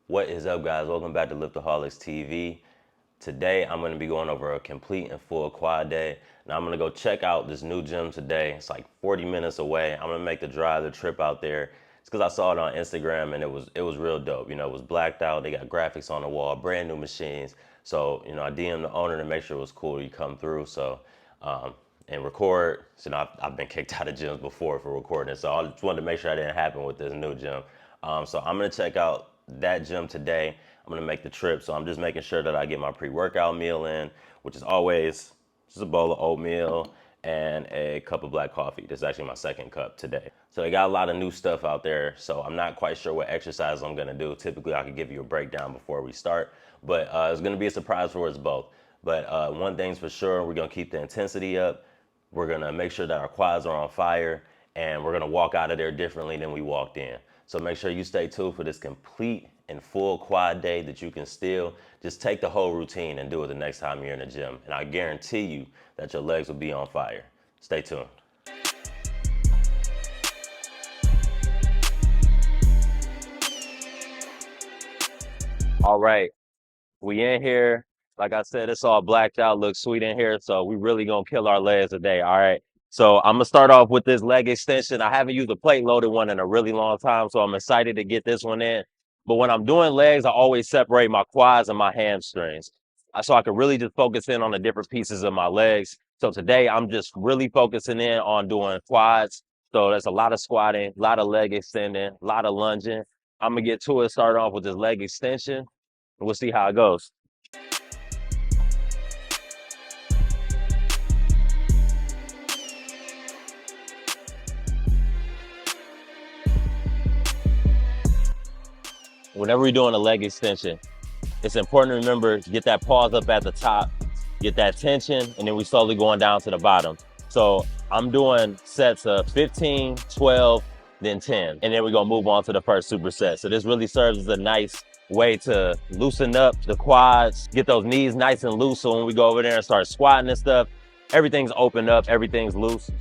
What is up, guys? Welcome back to Liftaholics TV. Today, I'm going to be going over a complete and full quad day. Now, I'm going to go check out this new gym today. It's like 40 minutes away. I'm going to make the drive, the trip out there. It's because I saw it on Instagram and it was real dope. You know, it was blacked out. They got graphics on the wall, brand new machines. So, I DM'd the owner to make sure it was cool you come through. So, and record. So, I've been kicked out of gyms before for recording. So I just wanted to make sure that didn't happen with this new gym. So I'm going to check out that gym today. I'm gonna make the trip, so I'm just making sure that I get my pre-workout meal in, which is always just a bowl of oatmeal and a cup of black coffee. This is actually my second cup today. So they got a lot of new stuff out there, so I'm not quite sure what exercise I'm gonna do. Typically, I could give you a breakdown before we start, but it's gonna be a surprise for us both. But one thing's for sure, we're gonna keep the intensity up. We're gonna make sure that our quads are on fire, and we're gonna walk out of there differently than we walked in. So make sure you stay tuned for this complete and full quad day that you can still just take the whole routine and do it the next time you're in the gym. And I guarantee you that your legs will be on fire. Stay tuned. All right, we in here. Like I said, it's all blacked out, looks sweet in here. So we really gonna kill our legs today. All right. So I'm gonna start off with this leg extension. I haven't used a plate loaded one in a really long time, so I'm excited to get this one in. But when I'm doing legs, I always separate my quads and my hamstrings. So I can really just focus in on the different pieces of my legs. So today I'm just really focusing in on doing quads. So there's a lot of squatting, a lot of leg extending, a lot of lunging. I'm gonna get to it, start off with this leg extension, and we'll see how it goes. Whenever you're doing a leg extension, it's important to remember to get that pause up at the top, get that tension, and then we slowly going down to the bottom. So I'm doing sets of 15, 12, then 10, and then we're gonna move on to the first superset. So this really serves as a nice way to loosen up the quads, get those knees nice and loose, so when we go over there and start squatting and stuff, everything's opened up, everything's loose.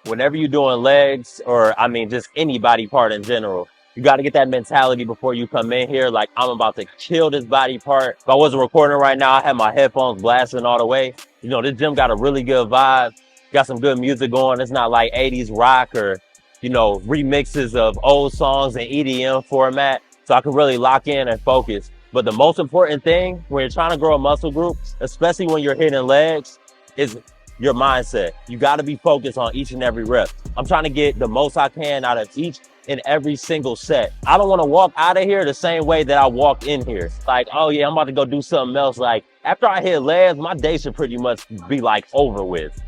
Whenever you're doing legs, or I mean just any body part in general, you got to get that mentality before you come in here like I'm about to kill this body part. If I wasn't recording right now, I had my headphones blasting all the way. This gym got a really good vibe, got some good music going. It's not like 80s rock or remixes of old songs in EDM format, so I can really lock in and focus. But the most important thing when you're trying to grow a muscle group, especially when you're hitting legs, is your mindset. You got to be focused on each and every rep. I'm trying to get the most I can out of each and every single set. I don't want to walk out of here the same way that I walked in here. Like, oh yeah, I'm about to go do something else. Like, after I hit legs, my day should pretty much be like over with.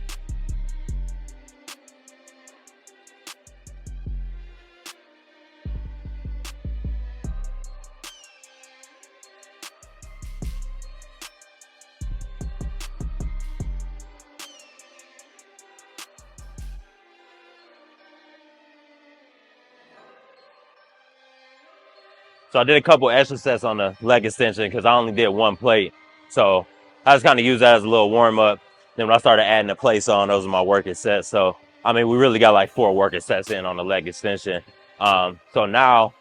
So I did a couple extra sets on the leg extension because I only did one plate. So I just kind of used that as a little warm up. Then when I started adding the plates on, those are my working sets. So, I mean, we really got like 4 working sets in on the leg extension. So now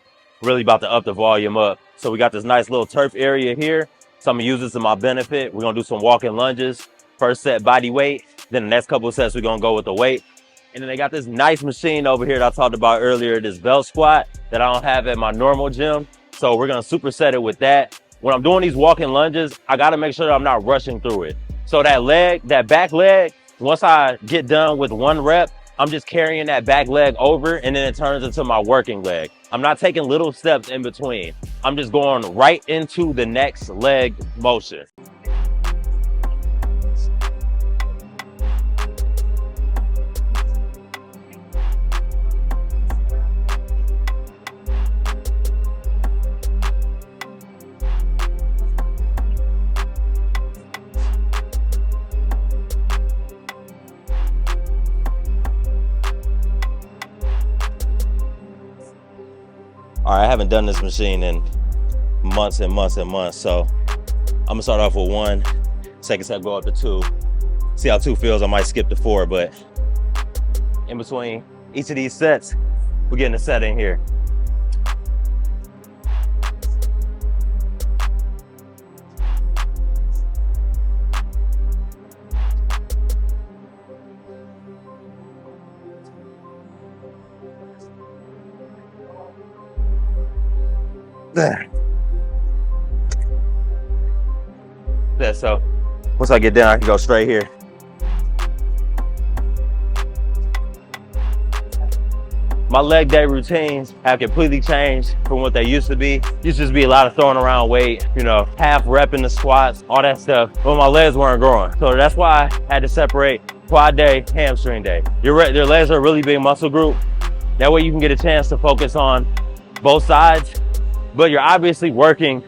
really about to up the volume up. So we got this nice little turf area here. So I'm gonna use this to my benefit. We're gonna do some walking lunges. First set body weight. Then the next couple of sets, we're gonna go with the weight. And then they got this nice machine over here that I talked about earlier, this belt squat that I don't have at my normal gym. So we're gonna superset it with that. When I'm doing these walking lunges, I gotta make sure that I'm not rushing through it. So that back leg, once I get done with 1 rep, I'm just carrying that back leg over and then it turns into my working leg. I'm not taking little steps in between. I'm just going right into the next leg motion. All right, I haven't done this machine in months and months and months, so I'm gonna start off with 1. Second set, go up to 2. See how 2 feels. I might skip to 4, but in between each of these sets, we're getting a set in here. Yeah, so once I get done, I can go straight here. My leg day routines have completely changed from what they used to be. Used to just be a lot of throwing around weight, you know, half rep in the squats, all that stuff, but my legs weren't growing. So that's why I had to separate quad day, hamstring day. Your legs are a really big muscle group. That way you can get a chance to focus on both sides, but you're obviously working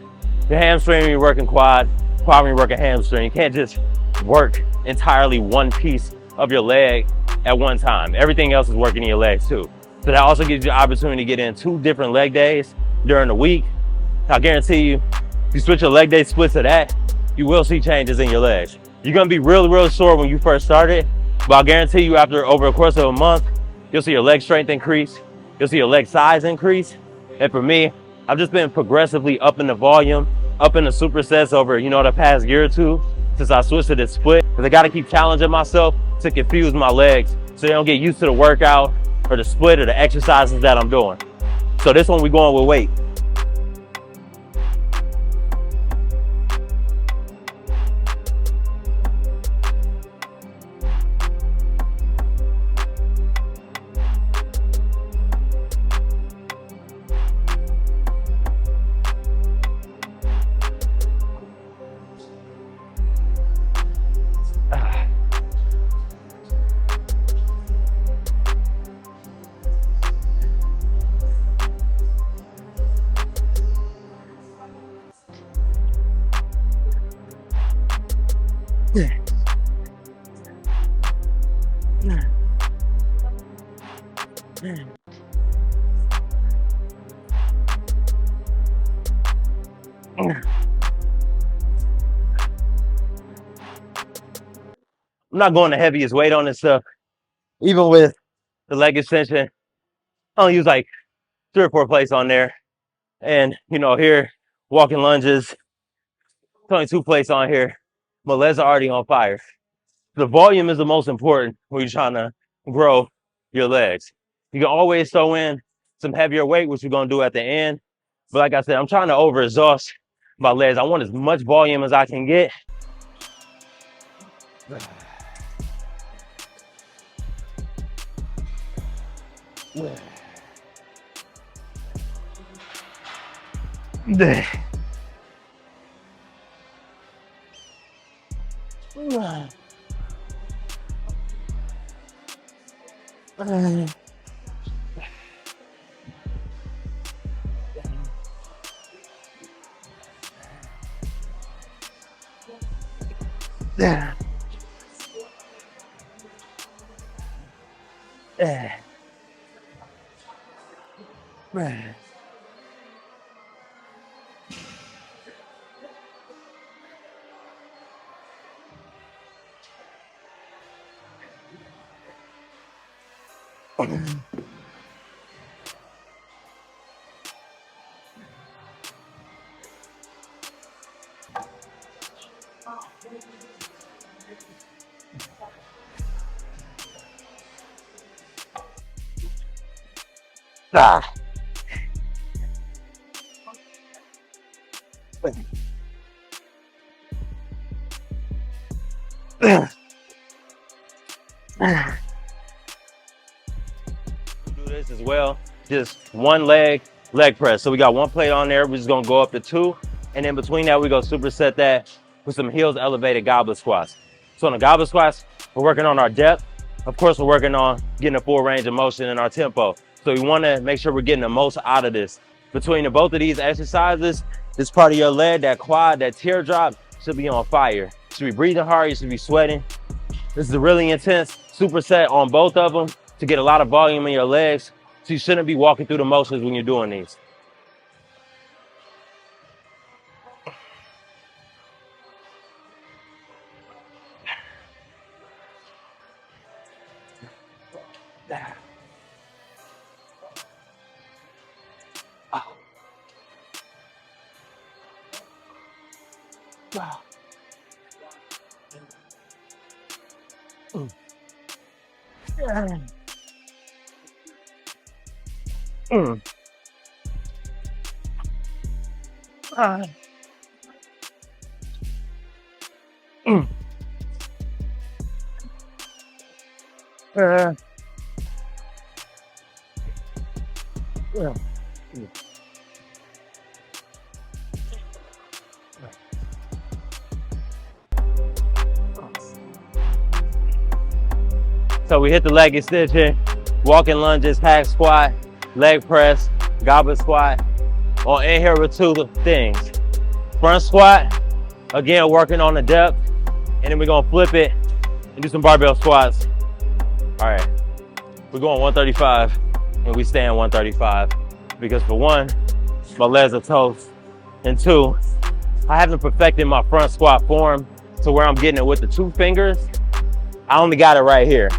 your hamstring when you're working quad when you're working hamstring. You can't just work entirely one piece of your leg at one time. Everything else is working in your legs too. So that also gives you the opportunity to get in 2 different leg days during the week. I guarantee you, if you switch your leg day splits to that, you will see changes in your legs. You're gonna be really sore when you first started, but I'll guarantee you over the course of a month, you'll see your leg strength increase, you'll see your leg size increase. And for me, I've just been progressively upping the volume, upping the supersets over, the past year or 2 since I switched to this split. Because I gotta keep challenging myself to confuse my legs so they don't get used to the workout or the split or the exercises that I'm doing. So this one we going with weight. I'm not going the heaviest weight on this stuff. Even with the leg extension, I only use like 3 or 4 plates on there. And here, walking lunges, it's only 2 plates on here. My legs are already on fire. The volume is the most important when you're trying to grow your legs. You can always throw in some heavier weight, which we're gonna do at the end. But like I said, I'm trying to overexhaust my legs. I want as much volume as I can get. Do this as well, just 1 leg press. So we got 1 plate on there. We're just gonna go up to 2, and in between that, we're gonna superset that with some heels elevated goblet squats. So on the goblet squats, we're working on our depth. Of course, we're working on getting a full range of motion in our tempo. So we want to make sure we're getting the most out of this. Between both of these exercises, this part of your leg, that quad, that teardrop, should be on fire. You should be breathing hard, you should be sweating. This is a really intense superset on both of them to get a lot of volume in your legs. So you shouldn't be walking through the motions when you're doing these. So we hit the leg extension, walking lunges, hack squat, leg press, goblet squat. On in here with two things. Front squat, again working on the depth, and then we're gonna flip it and do some barbell squats. All right, we're going 135, and we stay in 135 because for one, my legs are toast, and two, I haven't perfected my front squat form to where I'm getting it with the two fingers. I only got it right here.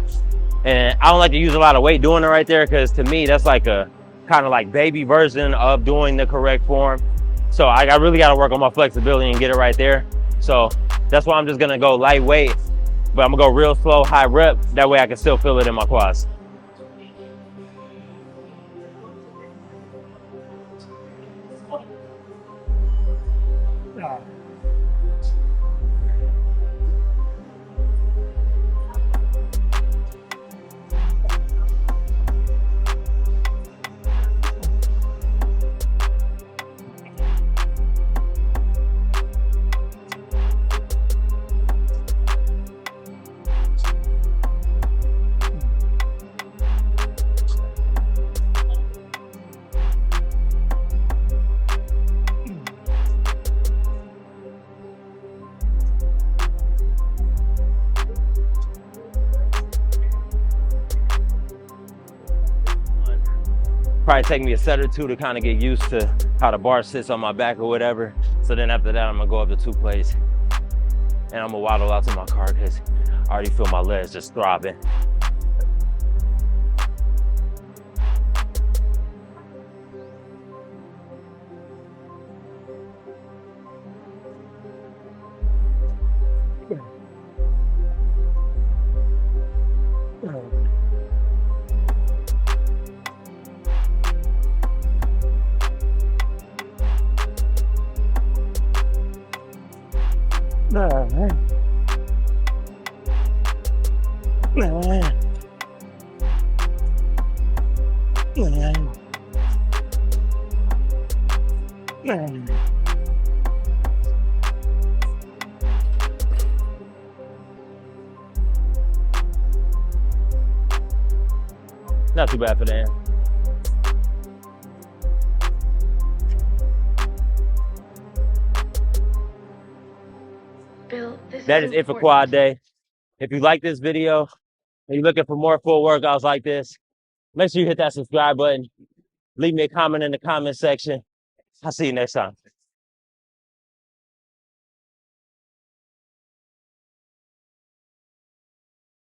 And I don't like to use a lot of weight doing it right there because to me, that's like a kind of like baby version of doing the correct form. So I really got to work on my flexibility and get it right there. So that's why I'm just going to go lightweight, but I'm going to go real slow, high rep. That way I can still feel it in my quads. Probably take me a set or two to kind of get used to how the bar sits on my back or whatever. So then after that, I'm gonna go up to 2 plates and I'm gonna waddle out to my car because I already feel my legs just throbbing. Not too bad for them. Bill, That is it for quad day. If you like this video and you're looking for more full workouts like this, make sure you hit that subscribe button. Leave me a comment in the comment section. I'll see you next time.